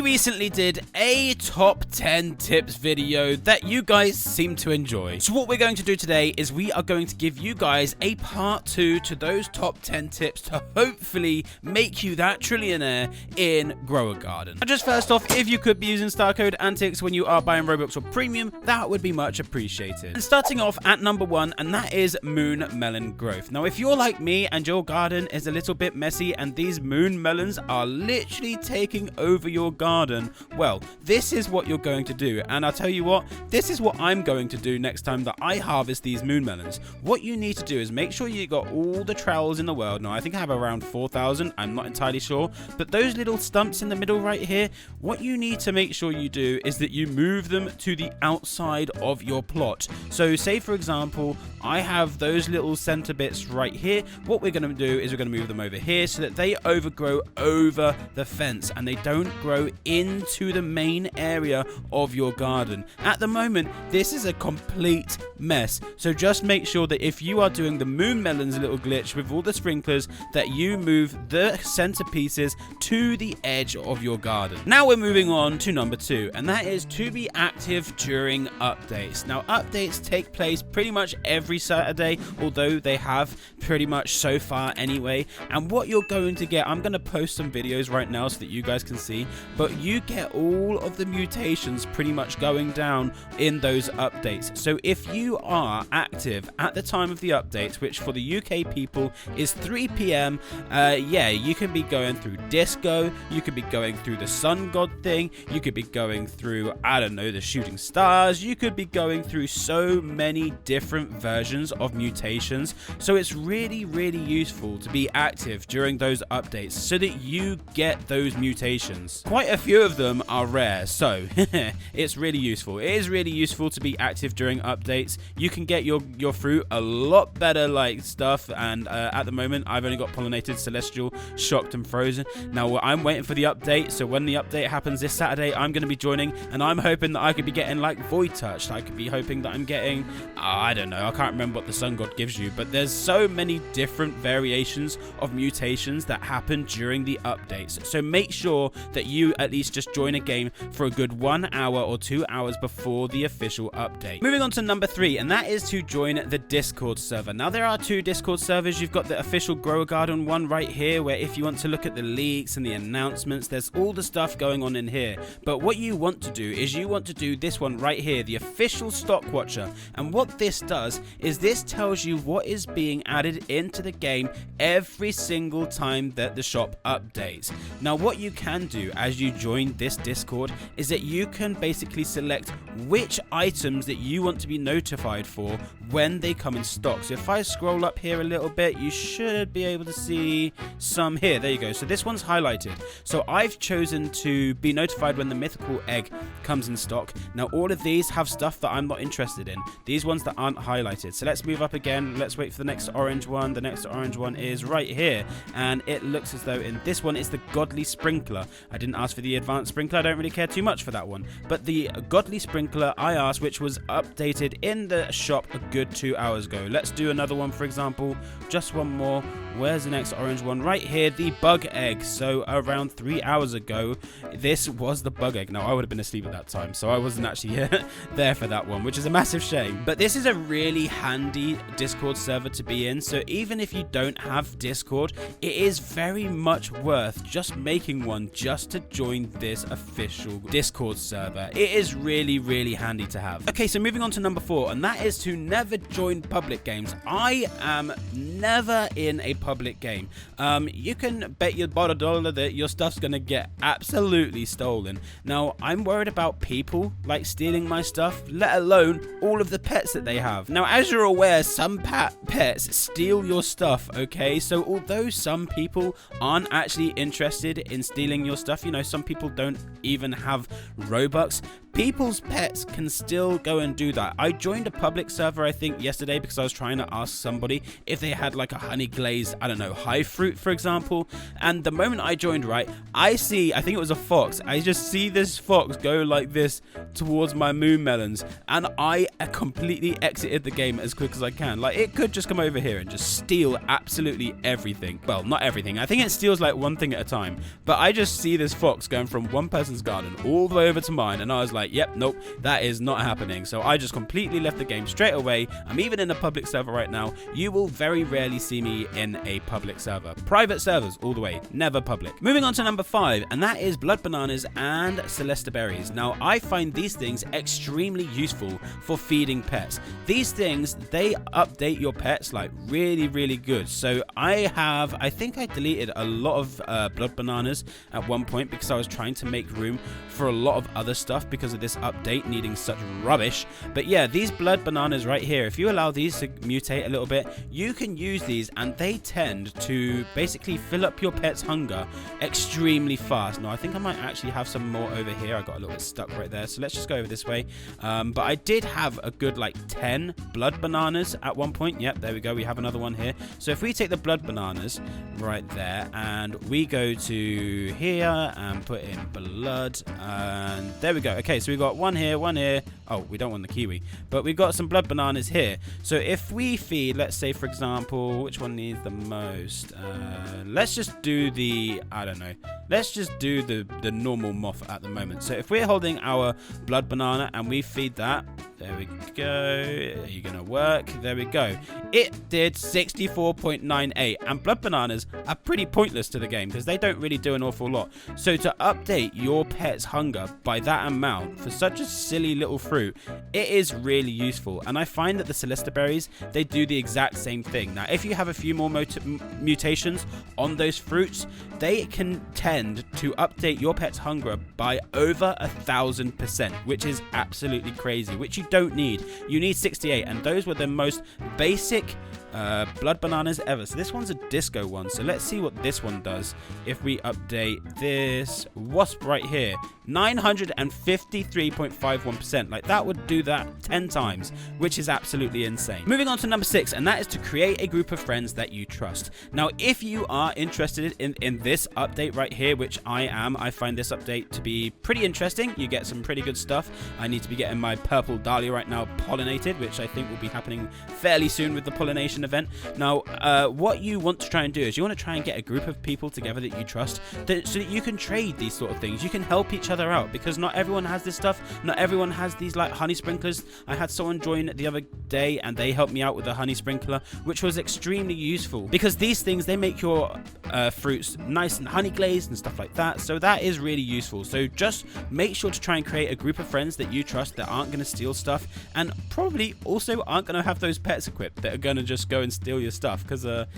recently did a top 10 tips video that you guys seem to enjoy. So what we're going to do today is we are going to give you guys a part 2 to those top 10 tips to hopefully make you that trillionaire in Grow a Garden. Now just first off, if you could be using star code Antixx when you are buying Robux or Premium, that would be much appreciated. And starting off at number 1, and that is moon melon growth. Now if you're like me and your garden is a little bit messy and these moon melons are literally taking over your garden, well, this is what you're going to do. And I'll tell you what, this is what I'm going to do next time that I harvest these moon melons. What you need to do is make sure you got all the trowels in the world. Now I think I have around 4,000, I'm not entirely sure, but those little stumps in the middle right here, what you need to make sure you do is that you move them to the outside of your plot. So say for example, I have those little center bits right here. What we're going to do is we're going to move them over here so that they overgrow over the fence and they don't grow into the main area of your garden. At the moment, this is a complete mess. So just make sure that if you are doing the moon melons little glitch with all the sprinklers, that you move the centerpieces to the edge of your garden. Now we're moving on to number 2, and that is to be active during updates. Now updates take place pretty much every Saturday, although they have pretty much so far anyway. And what you're going to get, I'm going to post some videos right now so that you guys can see, but you get all of the mutations pretty much going down in those updates. So if you are active at the time of the updates, which for the UK people is 3 PM, yeah, you can be going through disco, you could be going through the sun god thing, you could be going through, I don't know, the shooting stars, you could be going through so many different versions of mutations. So it's really useful to be active during those updates so that you get those mutations. Quite a few of them are rare, so it's really useful. It is really useful to be active during updates. You can get your fruit a lot better like stuff, and at the moment I've only got pollinated, celestial, shocked and frozen. Now I'm waiting for the update, so when the update happens this Saturday, I'm going to be joining, and I'm hoping that I could be getting like void touched. I could be hoping that I'm getting, I don't know, I can't remember what the sun god gives you, but there's so many different variations of mutations that happen during the updates. So make sure that you at least just join a game for a good 1 hour or 2 hours before the official update. Moving on to number 3, and that is to join the Discord server. Now there are 2 Discord servers. You've got the official Grow a Garden one right here, where if you want to look at the leaks and the announcements, there's all the stuff going on in here. But what you want to do is you want to do this one right here, the official stock watcher. And what this does is this tells you what is being added into the game every single time that the shop updates. Now what you can do as you join this Discord is that you can basically select which items that you want to be notified for when they come in stock. So if I scroll up here a little bit, you should be able to see some here. There you go. So this one's highlighted. So I've chosen to be notified when the mythical egg comes in stock. Now all of these have stuff that I'm not interested in. These ones that aren't highlighted. So let's move up again. Let's wait for the next orange one. The next orange one is right here. And it looks as though in this one is the godly sprinkler. I didn't ask for the advanced sprinkler. I don't really care too much for that one. But the godly sprinkler I asked, which was updated in the shop a good 2 hours ago. Let's do another one, for example. Just one more. Where's the next orange one? Right here, the bug egg. So around 3 hours ago, this was the bug egg. Now, I would have been asleep at that time, so I wasn't actually there for that one, which is a massive shame. But this is a really handy Discord server to be in. So even if you don't have Discord, it is very much worth just making one just to join this official Discord server. It is really handy to have. Okay, so moving on to number 4, and that is to never join public games. I am never in a public game. You can bet your bottom dollar that your stuff's gonna get absolutely stolen. Now, I'm worried about people like stealing my stuff, let alone all of the pets that they have. Now, as you're aware, some pets steal your stuff, okay? So although some people aren't actually interested in stealing your stuff, you know, some people don't even have Robux, people's pets can still go and do that. I joined a public server, I think, yesterday because I was trying to ask somebody if they had like a honey glazed, I don't know, hive fruit, for example. And the moment I joined, right, I think it was a fox. I just see this fox go like this towards my moon melons, and I completely exited the game as quick as I can. Like, it could just come over here and just steal absolutely everything. Well, not everything. I think it steals like one thing at a time. But I just see this fox going from one person's garden all the way over to mine, and I was like, yep, nope, that is not happening. So I just completely left the game straight away. I'm even in a public server right now. You will very rarely see me in a public server. Private servers all the way, never public. Moving on to number 5, and that is blood bananas and celesta berries. Now, I find these things extremely useful for feeding pets. These things, they update your pets like really, really good. So I think I deleted a lot of blood bananas at one point because I was trying to make room for a lot of other stuff because of this update needing such rubbish. But yeah, these blood bananas right here, if you allow these to mutate a little bit, you can use these and they tend to basically fill up your pet's hunger extremely fast. Now, I think I might actually have some more over here. I got a little bit stuck right there, so let's just go over this way. But I did have a good like 10 blood bananas at one point. Yep, there we go. We have another one here. So if we take the blood bananas right there and we go to here and put in blood, and there we go. Okay, so we got one here, one here. Oh, we don't want the kiwi, but we've got some blood bananas here. So if we feed, let's say for example, which one needs the most? Let's just do the, I don't know, let's just do the normal moth at the moment. So if we're holding our blood banana and we feed that, there we go. Are you gonna work? There we go. It did 64.98, and blood bananas are pretty pointless to the game because they don't really do an awful lot. So to update your pet's hunger by that amount for such a silly little fruit, it is really useful. And I find that the celesta berries, they do the exact same thing. Now, if you have a few more mutations on those fruits, they can tend to update your pet's hunger by over 1,000%, which is absolutely crazy, which you don't need. You need 68, and those were the most basic blood bananas ever. So this one's a disco one, so let's see what this one does. If we update this wasp right here, 953.51%. like that would do that 10 times, which is absolutely insane. Moving on to number 6, and that is to create a group of friends that you trust. Now, if you are interested in this update right here, which I am, I find this update to be pretty interesting. You get some pretty good stuff. I need to be getting my purple dahlia right now pollinated, which I think will be happening fairly soon with the pollination event. Now, what you want to try and do is you want to try and get a group of people together that you trust, so that you can trade these sort of things. You can help each other out, because not everyone has this stuff. Not everyone has these like honey sprinklers. I had someone join the other day and they helped me out with a honey sprinkler, which was extremely useful because these things, they make your fruits nice and honey glazed and stuff like that. So that is really useful. So just make sure to try and create a group of friends that you trust, that aren't going to steal stuff, and probably also aren't going to have those pets equipped that are going to just go and steal your stuff, because that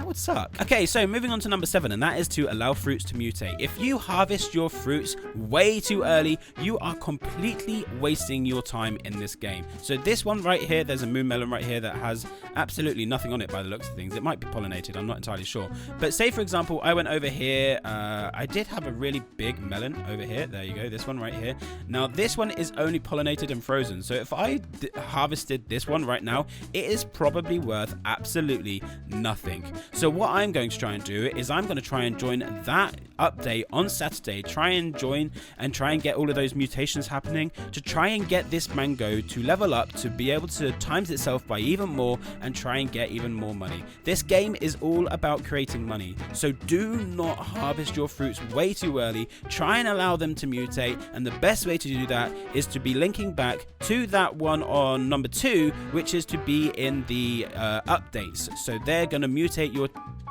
would suck. Okay, so moving on to number 7, and that is to allow fruits to mutate. If you harvest your fruits way too early, you are completely wasting your time in this game. So this one right here, there's a moon melon right here that has absolutely nothing on it by the looks of things. It might be pollinated, I'm not entirely sure. But say for example, I went over here, I did have a really big melon over here. There you go, this one right here. Now this one is only pollinated and frozen. So if I harvested this one right now, it is probably worth absolutely nothing. So what I'm going to try and do is I'm going to try and join that update on Saturday, try and join and try and get all of those mutations happening to try and get this mango to level up, to be able to times itself by even more and try and get even more money. This game is all about creating money, so do not harvest your fruits way too early. Try and allow them to mutate, and the best way to do that is to be linking back to that one on number 2, which is to be in the updates. So they're going to mutate your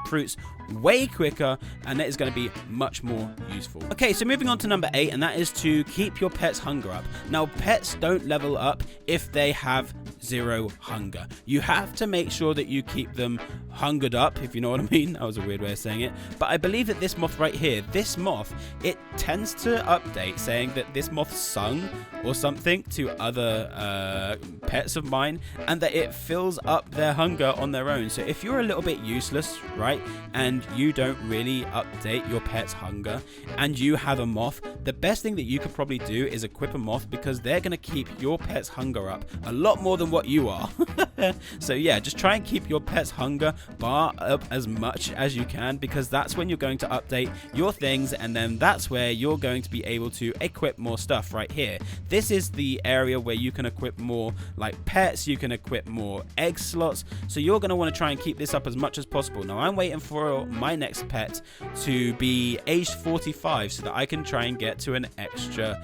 fruits way quicker, and that is going to be much more useful. Okay, so moving on to number 8, and that is to keep your pet's hunger up. Now, pets don't level up if they have 0 hunger. You have to make sure that you keep them hungered up, if you know what I mean. That was a weird way of saying it. But I believe that this moth right here, this moth, it tends to update saying that this moth sung or something to other pets of mine, and that it fills up their hunger on their own. So if you're a little bit useless, right, and you don't really update your pet's hunger, and you have a moth, the best thing that you could probably do is equip a moth, because they're going to keep your pet's hunger up a lot more than what you are. So yeah, just try and keep your pet's hunger bar up as much as you can, because that's when you're going to update your things, and then that's where you're going to be able to equip more stuff right here. This is the area where you can equip more like pets, you can equip more egg slots, so you're going to want to try and keep this up as much as possible. Now I'm waiting for my next pet to be aged 45 so that I can try and get to an extra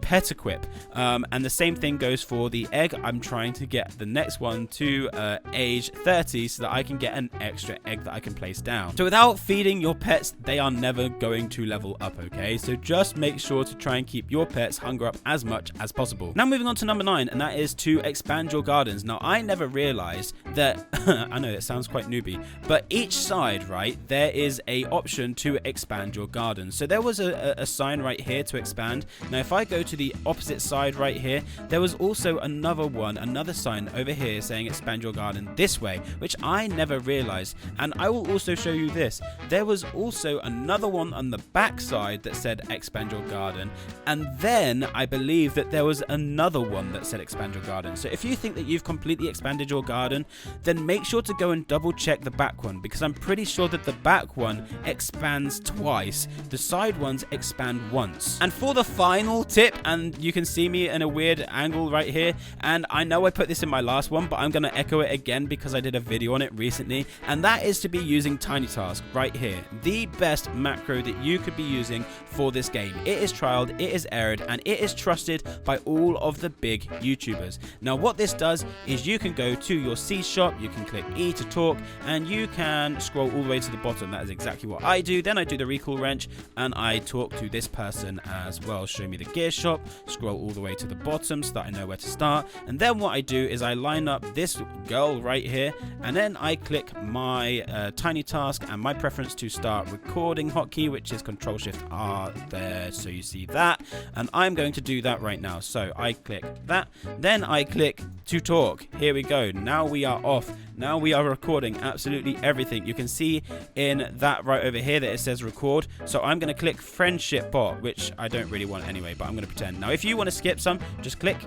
pet equip, and the same thing goes for the egg. I'm trying to get the next one to age 30 so that I can get an extra egg that I can place down. So without feeding your pets, they are never going to level up, okay? So just make sure to try and keep your pets hunger up as much as possible. Now moving on to number 9, and that is to expand your gardens. Now I never realized that I know it sounds quite newbie, but each side, right, there is a option to expand your garden. So there was a sign right here to expand. Now if I go to the opposite side right here, there was also another sign over here saying expand your garden this way, which I never realized. And I will also show you this. There was also another one on the back side that said expand your garden, and then I believe that there was another one that said expand your garden. So if you think that you've completely expanded your garden, then make sure to go and double check the back one, because I'm pretty sure that the back one expands twice, the side ones expand once. And for the final tip, and you can see me in a weird angle right here, and I know I put this in my last one, but I'm going to echo it again because I did a video on it recently, and that is to be using Tiny Task right here. The best macro that you could be using for this game. It is trialed, it is aired, and it is trusted by all of the big YouTubers. Now what this does is you can go to your C shop, you can click E to talk, and you can scroll all the way to the bottom. That is exactly what I do. Then I do the recall wrench and I talk to this person as well. Show me the gear shop, scroll all the way to the bottom so that I know where to start, and then what I do is I line up this girl right here, and then I click my Tiny Task and my preference to start recording hotkey, which is Control-Shift-R there, so you see that, and I'm going to do that right now. So I click that, then I click to talk. Here we go. Now we are off. Now we are recording absolutely everything. You can see in that right over here that it says record. So I'm going to click friendship bot, which I don't really want anyway, but I'm going to pretend. Now if you want to skip some, just click,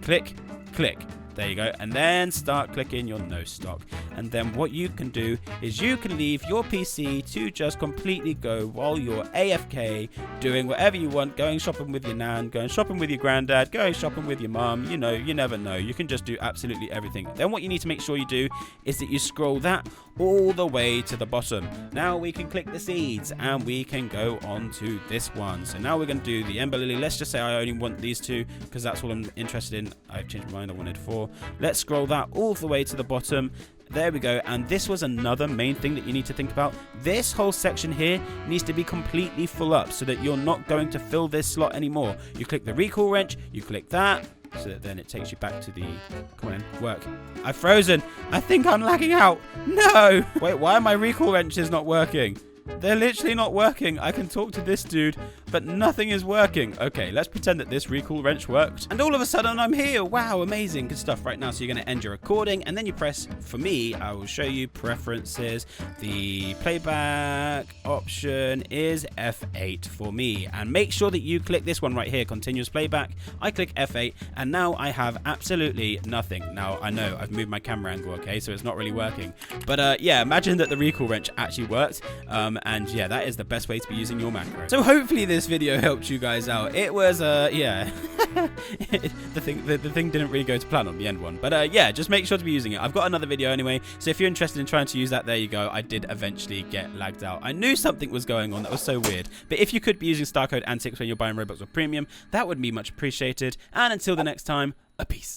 click, click. There you go, and then start clicking your no stock, and then what you can do is you can leave your PC to just completely go while you're AFK doing whatever you want, going shopping with your nan, going shopping with your granddad, going shopping with your mum. You know, you never know, you can just do absolutely everything. Then what you need to make sure you do is that you scroll that all the way to the bottom. Now we can click the seeds and we can go on to this one. So now we're going to do the Ember Lily. Let's just say I only want these two because that's all I'm interested in. I've changed my mind, I wanted 4. Let's scroll that all the way to the bottom. There we go, and this was another main thing that you need to think about. This whole section here needs to be completely full up so that you're not going to fill this slot anymore. You click the recall wrench, you click that, so that then it takes you back to the, come on, work. I've frozen. I think I'm lagging out. No! Wait, why are my recall wrenches not working? They're literally not working. I can talk to this dude, but nothing is working. Okay, let's pretend that this recall wrench worked. And all of a sudden, I'm here. Wow, amazing. Good stuff. Right now, so you're going to end your recording, and then you press, for me, I will show you preferences. The playback option is F8 for me. And make sure that you click this one right here, continuous playback. I click F8, and now I have absolutely nothing. Now, I know I've moved my camera angle, okay, so it's not really working. But yeah, imagine that the recall wrench actually worked. And yeah, that is the best way to be using your macro. So hopefully this video helped you guys out. It was yeah the thing didn't really go to plan on the end one, but yeah, just make sure to be using it. I've got another video anyway, so if you're interested in trying to use that, there you go. I did eventually get lagged out. I knew something was going on. That was so weird. But if you could be using star code Antixx when you're buying Robux or Premium, that would be much appreciated. And until the next time, a peace.